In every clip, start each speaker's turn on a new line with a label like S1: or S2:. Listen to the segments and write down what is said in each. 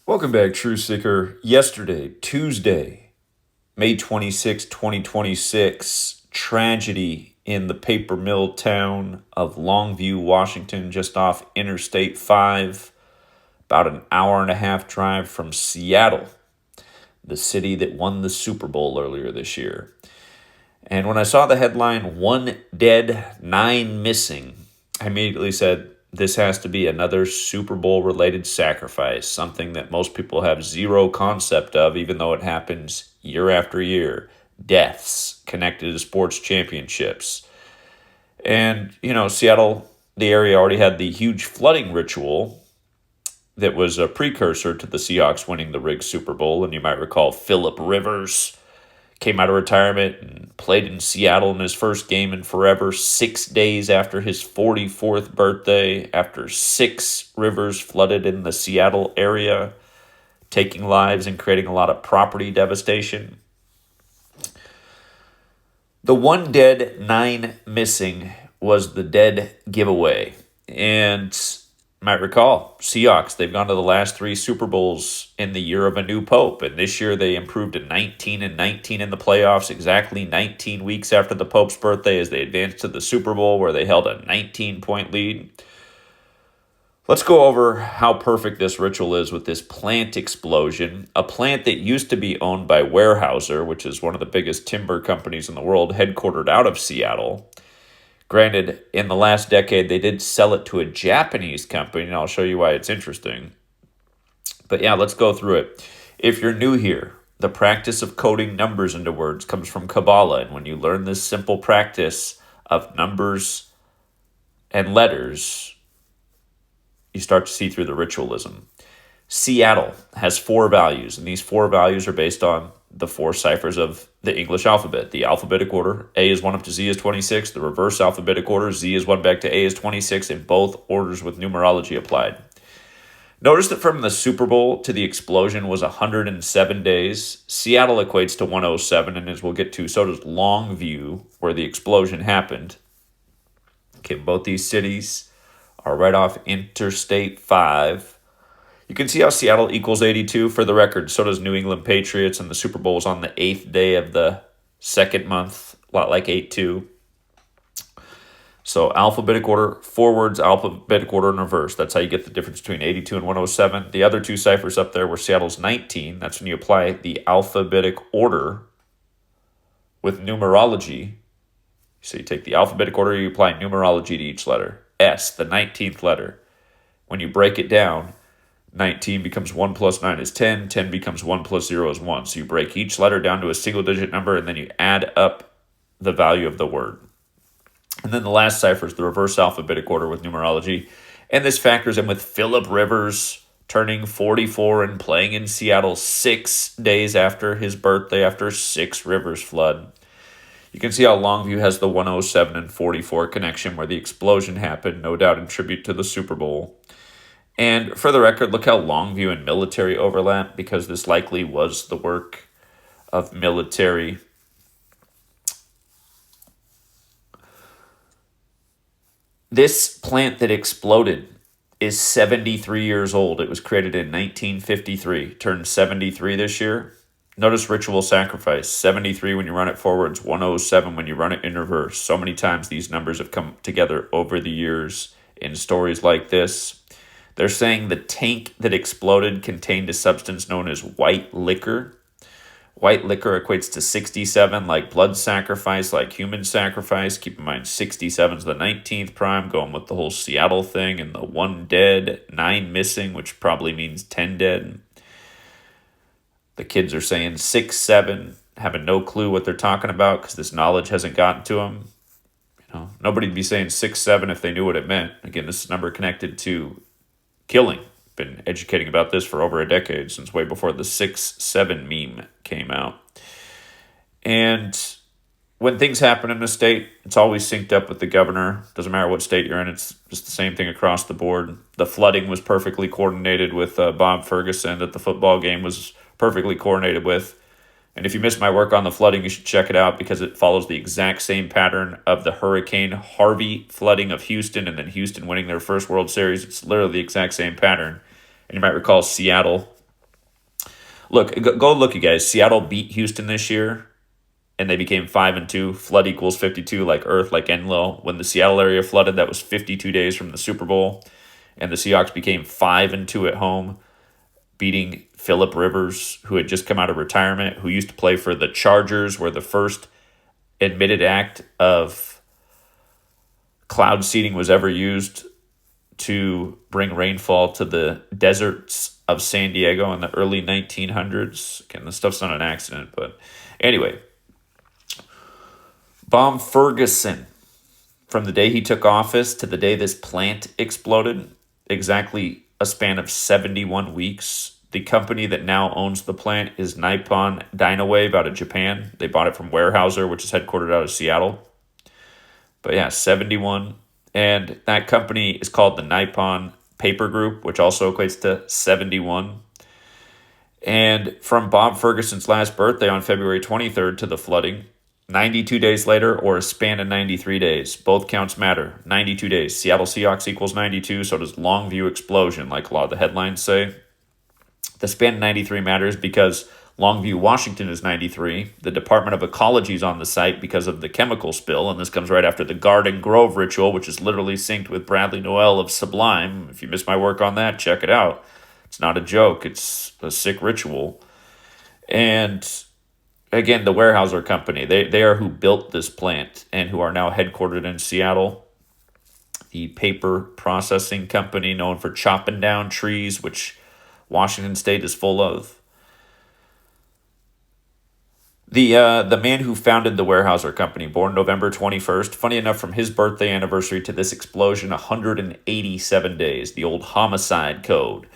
S1: Welcome back, True Seeker. Yesterday, Tuesday, May 26, 2026, tragedy in the paper mill town of Longview, Washington, just off Interstate 5, about an hour and a half drive from Seattle, the city that won the Super Bowl earlier this year. And when I saw the headline, 1 dead, 9 missing, I immediately said, this has to be another Super Bowl related sacrifice, something that most people have zero concept of, even though it happens year after year. Deaths connected to sports championships. And, Seattle, the area already had the huge flooding ritual that was a precursor to the Seahawks winning the rigged Super Bowl. And you might recall Phillip Rivers came out of retirement and played in Seattle in his first game in forever, 6 days after his 44th birthday, after 6 rivers flooded in the Seattle area, taking lives and creating a lot of property devastation. The 1 dead, 9 missing was the dead giveaway. And you might recall, Seahawks, they've gone to the last 3 Super Bowls in the year of a new pope. And this year they improved to 19-19 in the playoffs, exactly 19 weeks after the Pope's birthday as they advanced to the Super Bowl where they held a 19-point lead. Let's go over how perfect this ritual is with this plant explosion, a plant that used to be owned by Weyerhaeuser, which is one of the biggest timber companies in the world, headquartered out of Seattle. Granted, in the last decade, they did sell it to a Japanese company, and I'll show you why it's interesting. But yeah, let's go through it. If you're new here, the practice of coding numbers into words comes from Kabbalah, and when you learn this simple practice of numbers and letters, you start to see through the ritualism. Seattle has 4 values, and these 4 values are based on the 4 ciphers of the English alphabet. The alphabetic order, A is 1 up to Z is 26. The reverse alphabetic order, Z is 1 back to A is 26, in both orders with numerology applied. Notice that from the Super Bowl to the explosion was 107 days. Seattle equates to 107, and as we'll get to, so does Longview, where the explosion happened. Okay, both these cities are right off Interstate 5. You can see how Seattle equals 82. For the record, so does New England Patriots, and the Super Bowl is on the 8th day of the second month, a lot like 8-2. So alphabetic order forwards, alphabetic order in reverse. That's how you get the difference between 82 and 107. The other 2 ciphers up there were Seattle's 19. That's when you apply the alphabetic order with numerology. So you take the alphabetic order, you apply numerology to each letter. S, the 19th letter. When you break it down, 19 becomes 1 plus 9 is 10. 10 becomes 1 plus 0 is 1. So you break each letter down to a single-digit number, and then you add up the value of the word. And then the last cipher is the reverse alphabetic order with numerology. And this factors in with Phillip Rivers turning 44 and playing in Seattle 6 days after his birthday, after 6 rivers flood. You can see how Longview has the 107 and 44 connection where the explosion happened, no doubt in tribute to the Super Bowl. And for the record, look how Longview and military overlap, because this likely was the work of military. This plant that exploded is 73 years old. It was created in 1953, turned 73 this year. Notice ritual sacrifice, 73 when you run it forwards, 107 when you run it in reverse. So many times these numbers have come together over the years in stories like this. They're saying the tank that exploded contained a substance known as white liquor. White liquor equates to 67, like blood sacrifice, like human sacrifice. Keep in mind, 67 is the 19th prime, going with the whole Seattle thing, and the 1 dead, 9 missing, which probably means 10 dead. The kids are saying 6, 7, having no clue what they're talking about because this knowledge hasn't gotten to them. Nobody'd be saying 6, 7 if they knew what it meant. Again, this is a number connected to killing. Been educating about this for over a decade, since way before the 6-7 meme came out. And when things happen in a state, it's always synced up with the governor. Doesn't matter what state you're in, it's just the same thing across the board. The flooding was perfectly coordinated with Bob Ferguson, that the football game was perfectly coordinated with. And if you missed my work on the flooding, you should check it out because it follows the exact same pattern of the Hurricane Harvey flooding of Houston and then Houston winning their first World Series. It's literally the exact same pattern. And you might recall Seattle Look, go look, you guys. Seattle beat Houston this year, and they became 5-2. Flood equals 52, like Earth, like Enlil. When the Seattle area flooded, that was 52 days from the Super Bowl, and the Seahawks became 5-2 at home, beating Phillip Rivers, who had just come out of retirement, who used to play for the Chargers, where the first admitted act of cloud seeding was ever used to bring rainfall to the deserts of San Diego in the early 1900s. Again, this stuff's not an accident, but anyway. Bob Ferguson, from the day he took office to the day this plant exploded, exactly a span of 71 weeks. The company that now owns the plant is Nippon Dynawave out of Japan. They bought it from Weyerhaeuser, which is headquartered out of Seattle. But yeah, 71. And that company is called the Nippon Paper Group, which also equates to 71. And from Bob Ferguson's last birthday on February 23rd to the flooding, 92 days later, or a span of 93 days. Both counts matter. 92 days. Seattle Seahawks equals 92, so does Longview explosion, like a lot of the headlines say. The span of 93 matters because Longview, Washington is 93. The Department of Ecology is on the site because of the chemical spill, and this comes right after the Garden Grove ritual, which is literally synced with Bradley Noel of Sublime. If you missed my work on that, check it out. It's not a joke. It's a sick ritual. And again, the Weyerhaeuser Company, they are who built this plant and who are now headquartered in Seattle. The paper processing company known for chopping down trees, which Washington State is full of. The man who founded the Weyerhaeuser Company, born November 21st, funny enough, from his birthday anniversary to this explosion, 187 days, the old homicide code.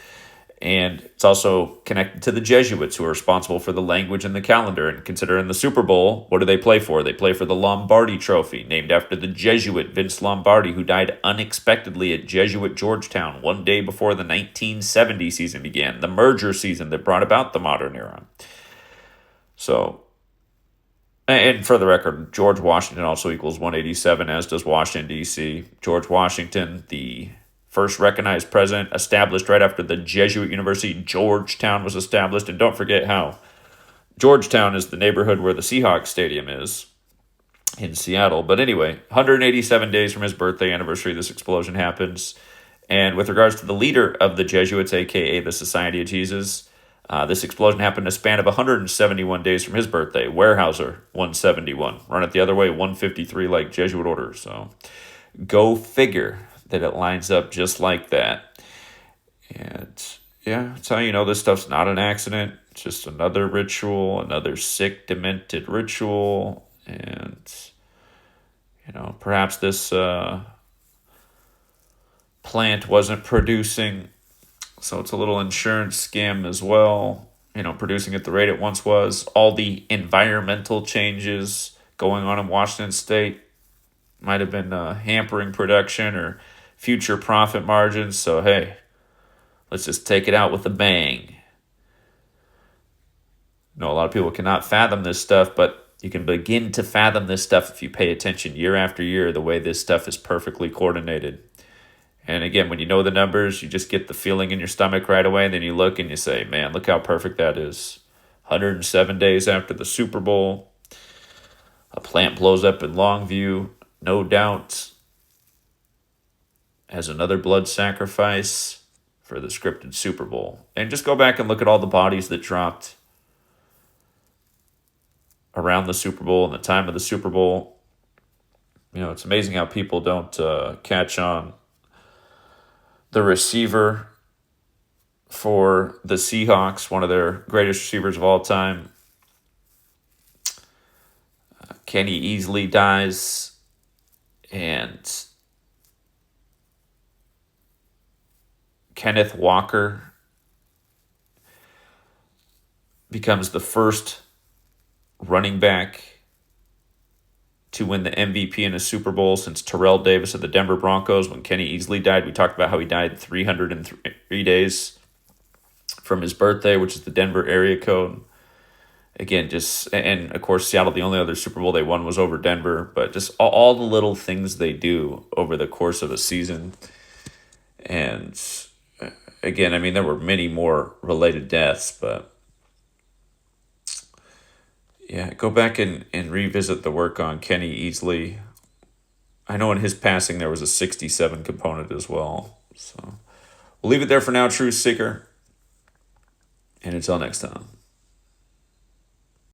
S1: And it's also connected to the Jesuits, who are responsible for the language and the calendar. And consider in the Super Bowl, what do they play for? They play for the Lombardi Trophy, named after the Jesuit Vince Lombardi, who died unexpectedly at Jesuit Georgetown one day before the 1970 season began, the merger season that brought about the modern era. So, and for the record, George Washington also equals 187, as does Washington, D.C. George Washington, the first recognized president, established right after the Jesuit University, Georgetown, was established. And don't forget how Georgetown is the neighborhood where the Seahawks Stadium is in Seattle. But anyway, 187 days from his birthday anniversary, this explosion happens. And with regards to the leader of the Jesuits, a.k.a. the Society of Jesus, this explosion happened in a span of 171 days from his birthday. Weyerhaeuser, 171. Run it the other way, 153 like Jesuit order. So go figure that it lines up just like that. And yeah, that's how you know this stuff's not an accident. It's just another ritual, another sick, demented ritual. And, perhaps this plant wasn't producing, so it's a little insurance scam as well. Producing at the rate it once was. All the environmental changes going on in Washington State might have been hampering production or future profit margins. So, hey, let's just take it out with a bang. A lot of people cannot fathom this stuff, but you can begin to fathom this stuff if you pay attention year after year, the way this stuff is perfectly coordinated. And again, when you know the numbers, you just get the feeling in your stomach right away, and then you look and you say, man, look how perfect that is. 107 days after the Super Bowl, a plant blows up in Longview, no doubt, as another blood sacrifice for the scripted Super Bowl. And just go back and look at all the bodies that dropped around the Super Bowl and the time of the Super Bowl. It's amazing how people don't catch on. The receiver for the Seahawks, one of their greatest receivers of all time, Kenny Easley dies, and Kenneth Walker becomes the first running back to win the MVP in a Super Bowl since Terrell Davis of the Denver Broncos. When Kenny Easley died, we talked about how he died 303 days from his birthday, which is the Denver area code. Again, and of course, Seattle, the only other Super Bowl they won was over Denver, but just all the little things they do over the course of a season. And again, there were many more related deaths, but Yeah, go back and revisit the work on Kenny Easley. I know in his passing there was a 67 component as well. So we'll leave it there for now, Truth Seeker. And until next time.